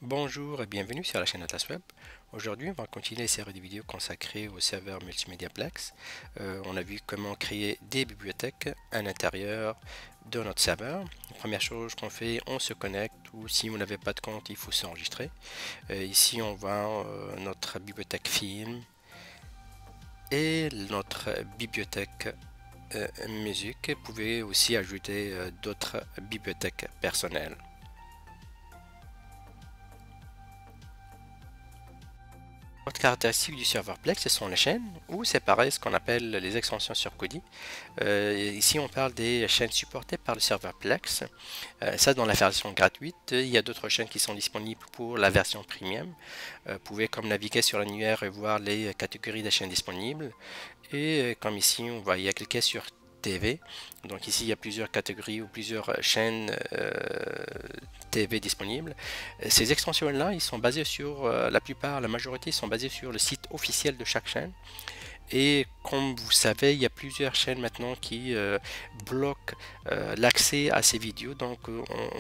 Bonjour et bienvenue sur la chaîne Atlas Web. Aujourd'hui, on va continuer la série de vidéos consacrées au serveur multimédia Plex. On a vu comment créer des bibliothèques à l'intérieur de notre serveur. La première chose qu'on fait, on se connecte ou si vous n'avez pas de compte, il faut s'enregistrer. Ici, on voit notre bibliothèque film et notre bibliothèque musique. Vous pouvez aussi ajouter d'autres bibliothèques personnelles. Autre caractéristique du serveur Plex, ce sont les chaînes, ou c'est pareil, ce qu'on appelle les extensions sur Kodi. Ici, on parle des chaînes supportées par le serveur Plex. Ça, dans la version gratuite, il y a d'autres chaînes qui sont disponibles pour la version premium. Vous pouvez comme naviguer sur l'annuaire et voir les catégories des chaînes disponibles. Et comme ici, on va y cliquer sur TV. Donc ici, il y a plusieurs catégories ou plusieurs chaînes TV disponibles. Ces extensions-là, ils sont basés sur, la majorité sont basées sur le site officiel de chaque chaîne. Et comme vous savez, il y a plusieurs chaînes maintenant qui bloquent l'accès à ces vidéos. Donc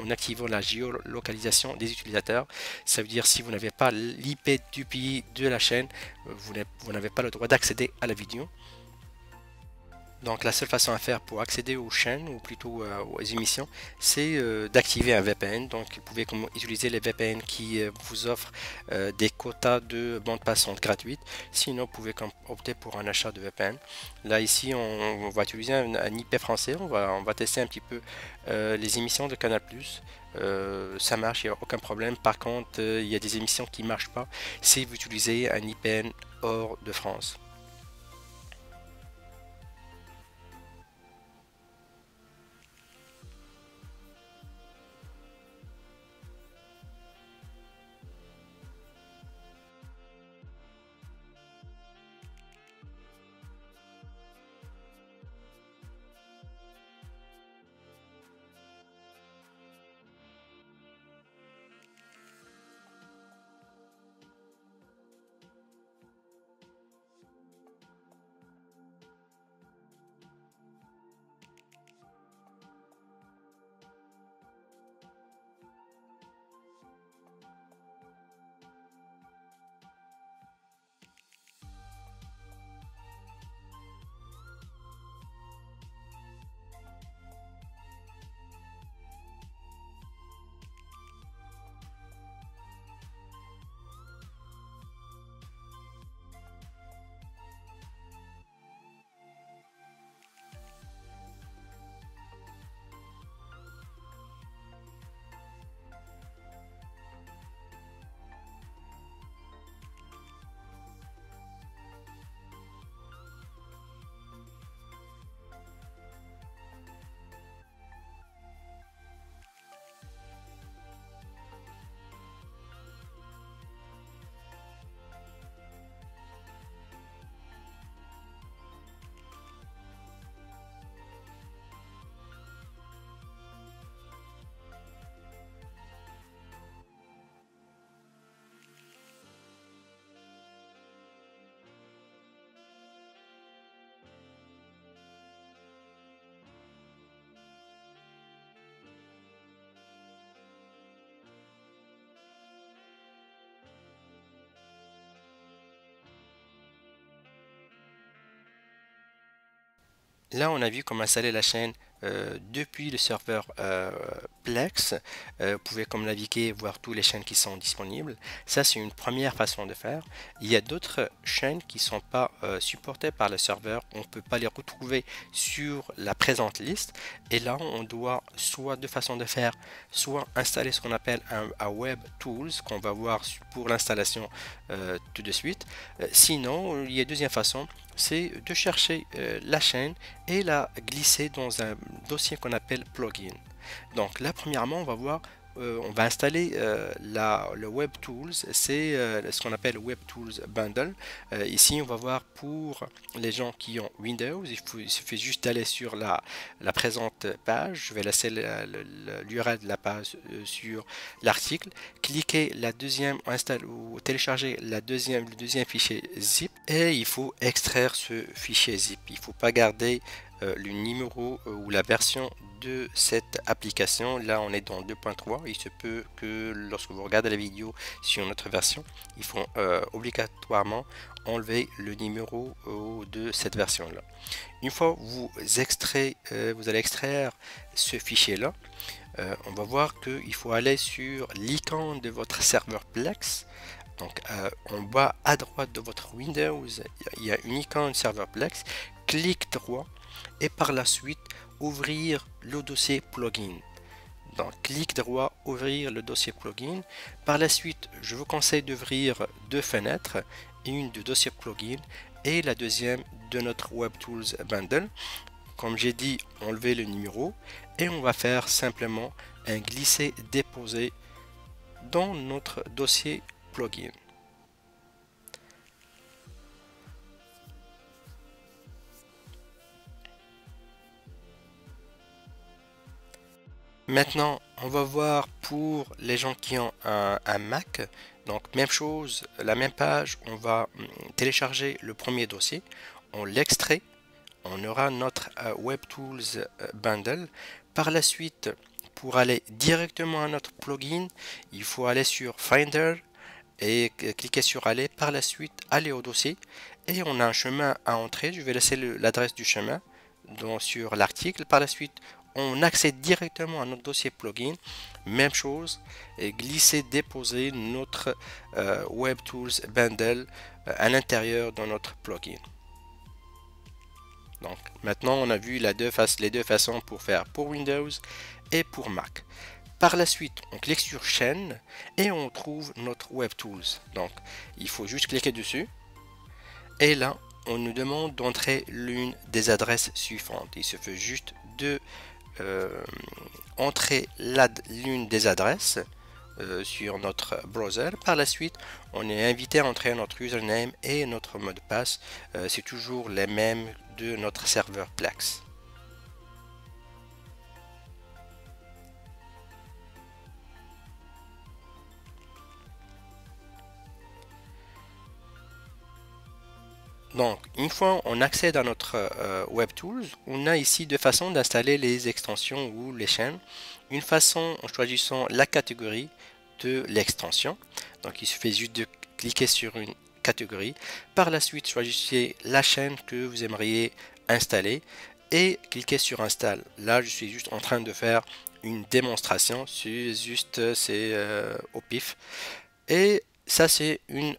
en activant la géolocalisation des utilisateurs, ça veut dire si vous n'avez pas l'IP du pays de la chaîne, vous n'avez pas le droit d'accéder à la vidéo. Donc la seule façon à faire pour accéder aux chaînes ou plutôt aux émissions, c'est d'activer un VPN. Donc vous pouvez utiliser les VPN qui vous offrent des quotas de bande passante gratuite. Sinon vous pouvez opter pour un achat de VPN. Là ici on va utiliser un IP français. On va tester un petit peu les émissions de Canal+. Ça marche, il n'y a aucun problème. Par contre il y a des émissions qui ne marchent pas si vous utilisez un IPN hors de France. Là, on a vu comment installer la chaîne depuis le serveur Plex. Vous pouvez comme naviguer, voir toutes les chaînes qui sont disponibles. Ça, c'est une première façon de faire. Il y a d'autres chaînes qui ne sont pas supportées par le serveur. On ne peut pas les retrouver sur la présente liste. Et là, on doit soit deux façons de faire, soit installer ce qu'on appelle un Web Tools, qu'on va voir pour l'installation tout de suite. Sinon, il y a une deuxième façon, c'est de chercher la chaîne et la glisser dans un dossier qu'on appelle plugin. Donc là, premièrement, on va installer le Web Tools, c'est ce qu'on appelle Web Tools Bundle. Ici, on va voir pour les gens qui ont Windows, il suffit juste d'aller sur la présente page. Je vais laisser l'URL de la page sur l'article. Cliquez la deuxième, installe ou télécharger le deuxième fichier zip et il faut extraire ce fichier zip. Il ne faut pas garder le numéro ou la version de cette application. Là on est dans 2.3. Il se peut que lorsque vous regardez la vidéo sur notre version, il faut obligatoirement enlever le numéro de cette version là. Une fois vous allez extraire ce fichier là, on va voir qu'il faut aller sur l'icône de votre serveur Plex. Donc en bas à droite de votre Windows, il y a une icône serveur Plex. Clic droit et par la suite ouvrir le dossier plugin. Donc clic droit, ouvrir le dossier plugin. Par la suite, je vous conseille d'ouvrir deux fenêtres, une de dossier plugin et la deuxième de notre WebTools Bundle. Comme j'ai dit, enlever le numéro et on va faire simplement un glisser-déposer dans notre dossier plugin. Maintenant, on va voir pour les gens qui ont un Mac. Donc, même chose, la même page, on va télécharger le premier dossier, on l'extrait, on aura notre WebTools Bundle. Par la suite, pour aller directement à notre plugin, il faut aller sur Finder et cliquer sur aller. Par la suite, aller au dossier et on a un chemin à entrer. Je vais laisser l'adresse du chemin sur l'article. Par la suite, on accède directement à notre dossier plugin. Même chose, et glisser, déposer notre WebTools Bundle à l'intérieur de notre plugin. Donc maintenant on a vu les deux façons pour faire pour Windows et pour Mac. Par la suite, on clique sur chaîne et on trouve notre WebTools. Donc il faut juste cliquer dessus et là on nous demande d'entrer l'une des adresses suivantes. Il se fait juste de entrer l'une des adresses sur notre browser. Par la suite, on est invité à entrer notre username et notre mot de passe. C'est toujours les mêmes de notre serveur Plex. Donc, une fois on accède à notre WebTools, on a ici deux façons d'installer les extensions ou les chaînes. Une façon en choisissant la catégorie de l'extension. Donc, il suffit juste de cliquer sur une catégorie. Par la suite, choisissez la chaîne que vous aimeriez installer et cliquez sur Install. Là, je suis juste en train de faire une démonstration. C'est au pif. Et ça, c'est une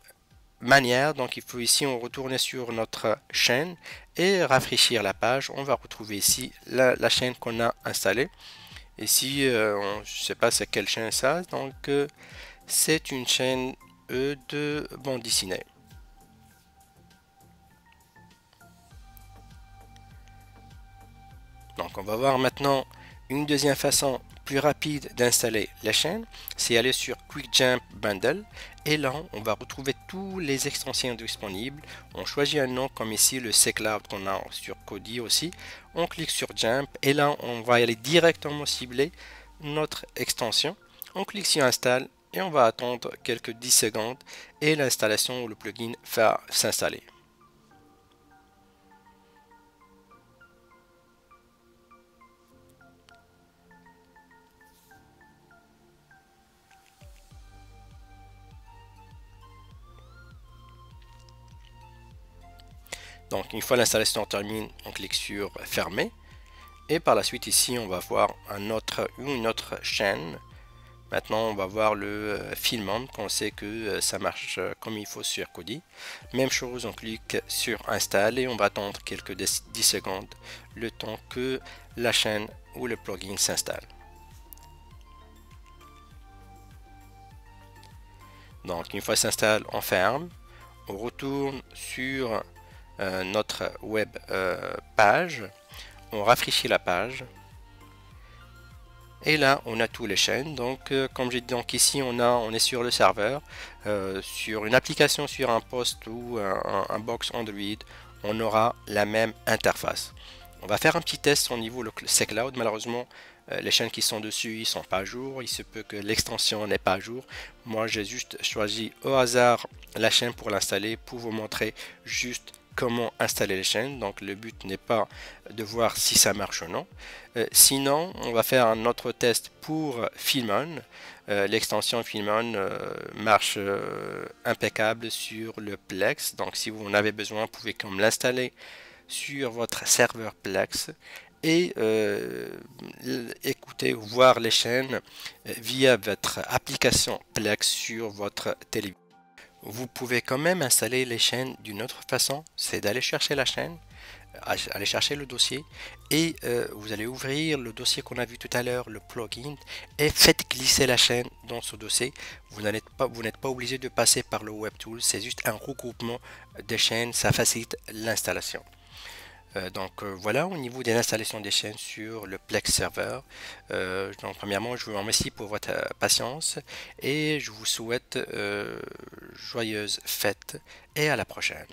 manière. Donc il faut ici on retourner sur notre chaîne et rafraîchir la page. On va retrouver ici la chaîne qu'on a installée. Ici je ne sais pas c'est quelle chaîne ça, donc c'est une chaîne de bande dessinée. Donc on va voir maintenant une deuxième façon plus rapide d'installer la chaîne, c'est aller sur Quick Jump Bundle et là on va retrouver tous les extensions disponibles. On choisit un nom comme ici le C-Cloud qu'on a sur Kodi aussi. On clique sur Jump et là on va aller directement cibler notre extension. On clique sur Install et on va attendre quelques 10 secondes et l'installation ou le plugin va s'installer. Donc une fois l'installation terminée, on clique sur fermer et par la suite ici on va voir une autre chaîne. Maintenant on va voir le filament, qu'on sait que ça marche comme il faut sur Kodi. Même chose, on clique sur install et on va attendre quelques 10 secondes le temps que la chaîne ou le plugin s'installe. Donc une fois s'installe, on ferme, on retourne sur notre web page, on rafraîchit la page et là on a toutes les chaînes. Donc comme j'ai dit, donc ici on est sur le serveur, sur une application, sur un poste ou un box Android, on aura la même interface. On va faire un petit test au niveau le C-Cloud. Malheureusement les chaînes qui sont dessus ils sont pas à jour, il se peut que l'extension n'est pas à jour. Moi j'ai juste choisi au hasard la chaîne pour l'installer, pour vous montrer juste comment installer les chaînes. Donc le but n'est pas de voir si ça marche ou non. Sinon, on va faire un autre test pour Filmon. L'extension Filmon marche impeccable sur le Plex. Donc si vous en avez besoin, vous pouvez comme l'installer sur votre serveur Plex et écouter ou voir les chaînes via votre application Plex sur votre télévision. Vous pouvez quand même installer les chaînes d'une autre façon, c'est d'aller chercher la chaîne, aller chercher le dossier et vous allez ouvrir le dossier qu'on a vu tout à l'heure, le plugin, et faites glisser la chaîne dans ce dossier. Vous n'êtes pas obligé de passer par le WebTool, c'est juste un regroupement des chaînes, ça facilite l'installation. Voilà au niveau de l'installation des chaînes sur le Plex Server. Donc premièrement, je vous remercie pour votre patience et je vous souhaite joyeuses fêtes et à la prochaine.